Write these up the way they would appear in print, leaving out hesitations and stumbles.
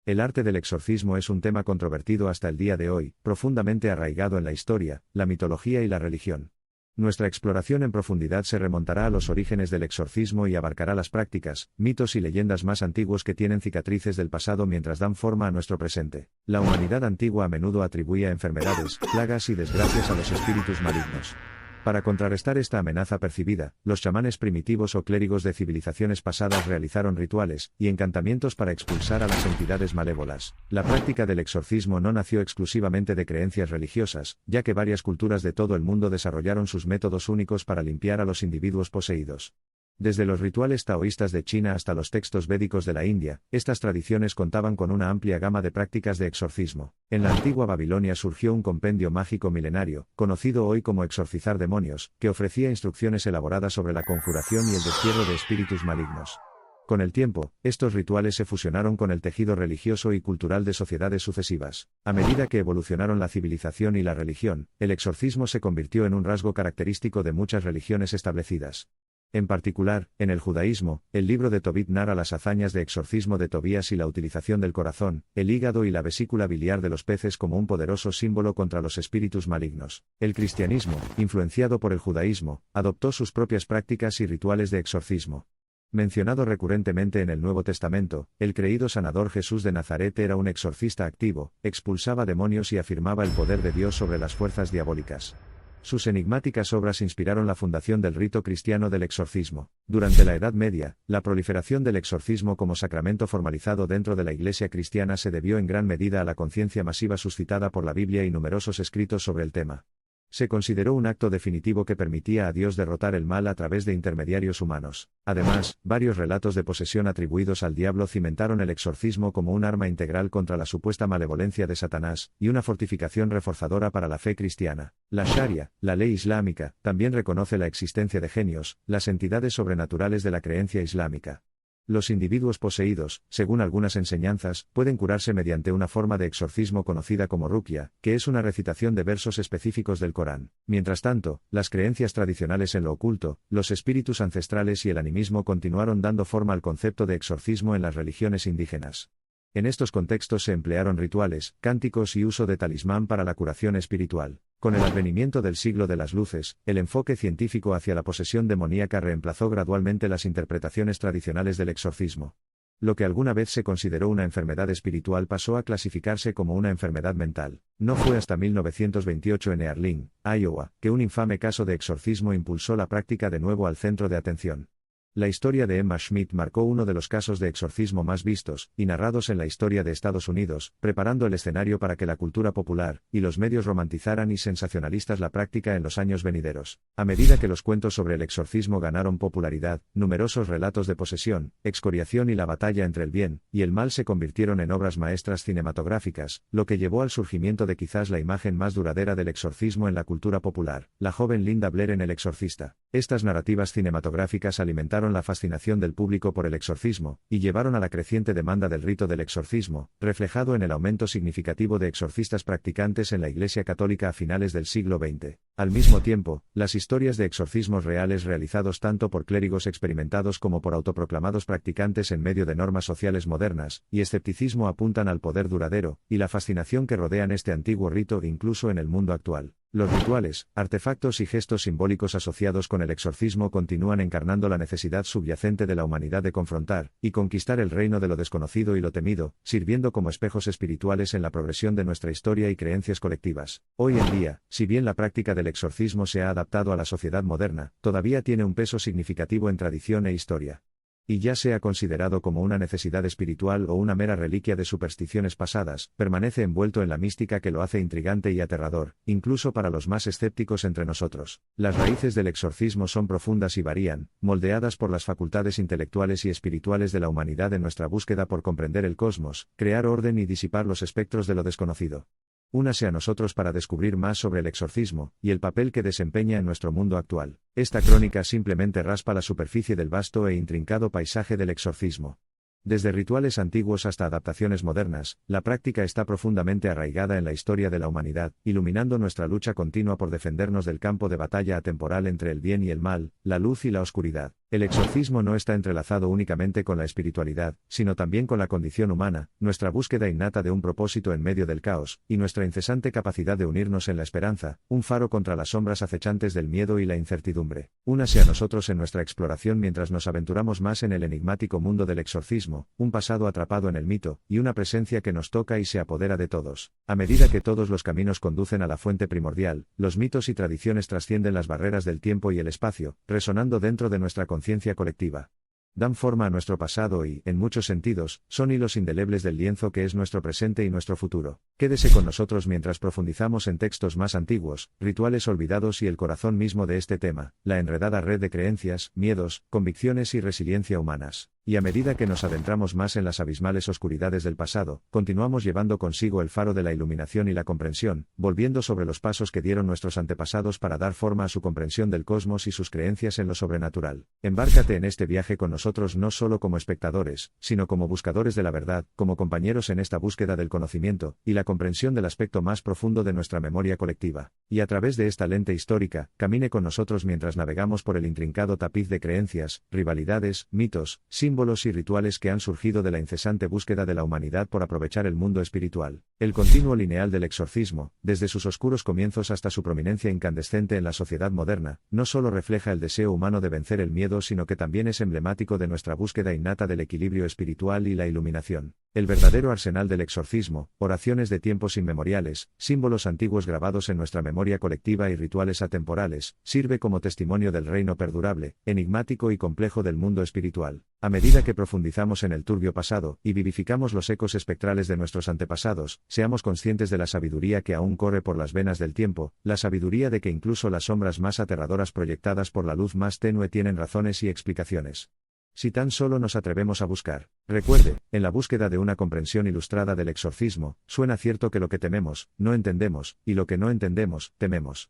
El arte del exorcismo es un tema controvertido hasta el día de hoy, profundamente arraigado en la historia, la mitología y la religión. Nuestra exploración en profundidad se remontará a los orígenes del exorcismo y abarcará las prácticas, mitos y leyendas más antiguos que tienen cicatrices del pasado mientras dan forma a nuestro presente. La humanidad antigua a menudo atribuía enfermedades, plagas y desgracias a los espíritus malignos. Para contrarrestar esta amenaza percibida, los chamanes primitivos o clérigos de civilizaciones pasadas realizaron rituales y encantamientos para expulsar a las entidades malévolas. La práctica del exorcismo no nació exclusivamente de creencias religiosas, ya que varias culturas de todo el mundo desarrollaron sus métodos únicos para limpiar a los individuos poseídos. Desde los rituales taoístas de China hasta los textos védicos de la India, estas tradiciones contaban con una amplia gama de prácticas de exorcismo. En la antigua Babilonia surgió un compendio mágico milenario, conocido hoy como Exorcizar demonios, que ofrecía instrucciones elaboradas sobre la conjuración y el destierro de espíritus malignos. Con el tiempo, estos rituales se fusionaron con el tejido religioso y cultural de sociedades sucesivas. A medida que evolucionaron la civilización y la religión, el exorcismo se convirtió en un rasgo característico de muchas religiones establecidas. En particular, en el judaísmo, el libro de Tobit narra las hazañas de exorcismo de Tobías y la utilización del corazón, el hígado y la vesícula biliar de los peces como un poderoso símbolo contra los espíritus malignos. El cristianismo, influenciado por el judaísmo, adoptó sus propias prácticas y rituales de exorcismo. Mencionado recurrentemente en el Nuevo Testamento, el creído sanador Jesús de Nazaret era un exorcista activo, expulsaba demonios y afirmaba el poder de Dios sobre las fuerzas diabólicas. Sus enigmáticas obras inspiraron la fundación del rito cristiano del exorcismo. Durante la Edad Media, la proliferación del exorcismo como sacramento formalizado dentro de la Iglesia cristiana se debió en gran medida a la conciencia masiva suscitada por la Biblia y numerosos escritos sobre el tema. Se consideró un acto definitivo que permitía a Dios derrotar el mal a través de intermediarios humanos. Además, varios relatos de posesión atribuidos al diablo cimentaron el exorcismo como un arma integral contra la supuesta malevolencia de Satanás, y una fortificación reforzadora para la fe cristiana. La Sharia, la ley islámica, también reconoce la existencia de genios, las entidades sobrenaturales de la creencia islámica. Los individuos poseídos, según algunas enseñanzas, pueden curarse mediante una forma de exorcismo conocida como ruqya, que es una recitación de versos específicos del Corán. Mientras tanto, las creencias tradicionales en lo oculto, los espíritus ancestrales y el animismo continuaron dando forma al concepto de exorcismo en las religiones indígenas. En estos contextos se emplearon rituales, cánticos y uso de talismán para la curación espiritual. Con el advenimiento del siglo de las luces, el enfoque científico hacia la posesión demoníaca reemplazó gradualmente las interpretaciones tradicionales del exorcismo. Lo que alguna vez se consideró una enfermedad espiritual pasó a clasificarse como una enfermedad mental. No fue hasta 1928 en Earling, Iowa, que un infame caso de exorcismo impulsó la práctica de nuevo al centro de atención. La historia de Emma Schmidt marcó uno de los casos de exorcismo más vistos y narrados en la historia de Estados Unidos, preparando el escenario para que la cultura popular y los medios romantizaran y sensacionalistas la práctica en los años venideros. A medida que los cuentos sobre el exorcismo ganaron popularidad, numerosos relatos de posesión, excoriación y la batalla entre el bien y el mal se convirtieron en obras maestras cinematográficas, lo que llevó al surgimiento de quizás la imagen más duradera del exorcismo en la cultura popular, la joven Linda Blair en El Exorcista. Estas narrativas cinematográficas alimentaron la fascinación del público por el exorcismo, y llevaron a la creciente demanda del rito del exorcismo, reflejado en el aumento significativo de exorcistas practicantes en la Iglesia Católica a finales del siglo XX. Al mismo tiempo, las historias de exorcismos reales realizados tanto por clérigos experimentados como por autoproclamados practicantes en medio de normas sociales modernas y escepticismo apuntan al poder duradero y la fascinación que rodean este antiguo rito incluso en el mundo actual. Los rituales, artefactos y gestos simbólicos asociados con el exorcismo continúan encarnando la necesidad subyacente de la humanidad de confrontar y conquistar el reino de lo desconocido y lo temido, sirviendo como espejos espirituales en la progresión de nuestra historia y creencias colectivas. Hoy en día, si bien la práctica del exorcismo se ha adaptado a la sociedad moderna, todavía tiene un peso significativo en tradición e historia. Y ya sea considerado como una necesidad espiritual o una mera reliquia de supersticiones pasadas, permanece envuelto en la mística que lo hace intrigante y aterrador, incluso para los más escépticos entre nosotros. Las raíces del exorcismo son profundas y varían, moldeadas por las facultades intelectuales y espirituales de la humanidad en nuestra búsqueda por comprender el cosmos, crear orden y disipar los espectros de lo desconocido. Únase a nosotros para descubrir más sobre el exorcismo y el papel que desempeña en nuestro mundo actual. Esta crónica simplemente raspa la superficie del vasto e intrincado paisaje del exorcismo. Desde rituales antiguos hasta adaptaciones modernas, la práctica está profundamente arraigada en la historia de la humanidad, iluminando nuestra lucha continua por defendernos del campo de batalla atemporal entre el bien y el mal, la luz y la oscuridad. El exorcismo no está entrelazado únicamente con la espiritualidad, sino también con la condición humana, nuestra búsqueda innata de un propósito en medio del caos, y nuestra incesante capacidad de unirnos en la esperanza, un faro contra las sombras acechantes del miedo y la incertidumbre. Únase a nosotros en nuestra exploración mientras nos aventuramos más en el enigmático mundo del exorcismo, un pasado atrapado en el mito, y una presencia que nos toca y se apodera de todos. A medida que todos los caminos conducen a la fuente primordial, los mitos y tradiciones trascienden las barreras del tiempo y el espacio, resonando dentro de nuestra conciencia colectiva. Dan forma a nuestro pasado y, en muchos sentidos, son hilos indelebles del lienzo que es nuestro presente y nuestro futuro. Quédese con nosotros mientras profundizamos en textos más antiguos, rituales olvidados y el corazón mismo de este tema, la enredada red de creencias, miedos, convicciones y resiliencia humanas. Y a medida que nos adentramos más en las abismales oscuridades del pasado, continuamos llevando consigo el faro de la iluminación y la comprensión, volviendo sobre los pasos que dieron nuestros antepasados para dar forma a su comprensión del cosmos y sus creencias en lo sobrenatural. Embárcate en este viaje con nosotros no solo como espectadores, sino como buscadores de la verdad, como compañeros en esta búsqueda del conocimiento y la comprensión del aspecto más profundo de nuestra memoria colectiva. Y a través de esta lente histórica, camine con nosotros mientras navegamos por el intrincado tapiz de creencias, rivalidades, mitos, símbolos y rituales que han surgido de la incesante búsqueda de la humanidad por aprovechar el mundo espiritual. El continuo lineal del exorcismo, desde sus oscuros comienzos hasta su prominencia incandescente en la sociedad moderna, no solo refleja el deseo humano de vencer el miedo, sino que también es emblemático de nuestra búsqueda innata del equilibrio espiritual y la iluminación. El verdadero arsenal del exorcismo, oraciones de tiempos inmemoriales, símbolos antiguos grabados en nuestra memoria colectiva y rituales atemporales, sirve como testimonio del reino perdurable, enigmático y complejo del mundo espiritual. A medida que profundizamos en el turbio pasado, y vivificamos los ecos espectrales de nuestros antepasados, seamos conscientes de la sabiduría que aún corre por las venas del tiempo, la sabiduría de que incluso las sombras más aterradoras proyectadas por la luz más tenue tienen razones y explicaciones. Si tan solo nos atrevemos a buscar. Recuerde, en la búsqueda de una comprensión ilustrada del exorcismo, suena cierto que lo que tememos, no entendemos, y lo que no entendemos, tememos.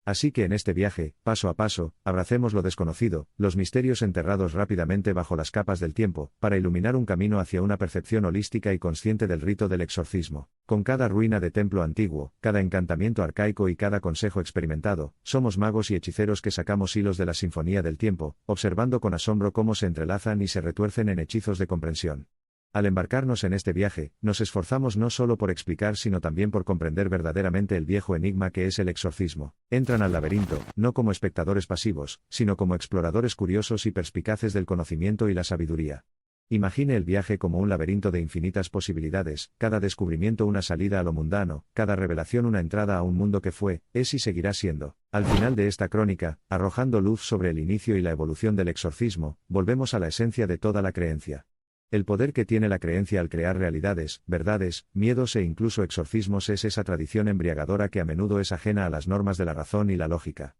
Así que en este viaje, paso a paso, abracemos lo desconocido, los misterios enterrados rápidamente bajo las capas del tiempo, para iluminar un camino hacia una percepción holística y consciente del rito del exorcismo. Con cada ruina de templo antiguo, cada encantamiento arcaico y cada consejo experimentado, somos magos y hechiceros que sacamos hilos de la sinfonía del tiempo, observando con asombro cómo se entrelazan y se retuercen en hechizos de comprensión. Al embarcarnos en este viaje, nos esforzamos no solo por explicar sino también por comprender verdaderamente el viejo enigma que es el exorcismo. Entran al laberinto, no como espectadores pasivos, sino como exploradores curiosos y perspicaces del conocimiento y la sabiduría. Imagine el viaje como un laberinto de infinitas posibilidades, cada descubrimiento una salida a lo mundano, cada revelación una entrada a un mundo que fue, es y seguirá siendo. Al final de esta crónica, arrojando luz sobre el inicio y la evolución del exorcismo, volvemos a la esencia de toda la creencia. El poder que tiene la creencia al crear realidades, verdades, miedos e incluso exorcismos es esa tradición embriagadora que a menudo es ajena a las normas de la razón y la lógica.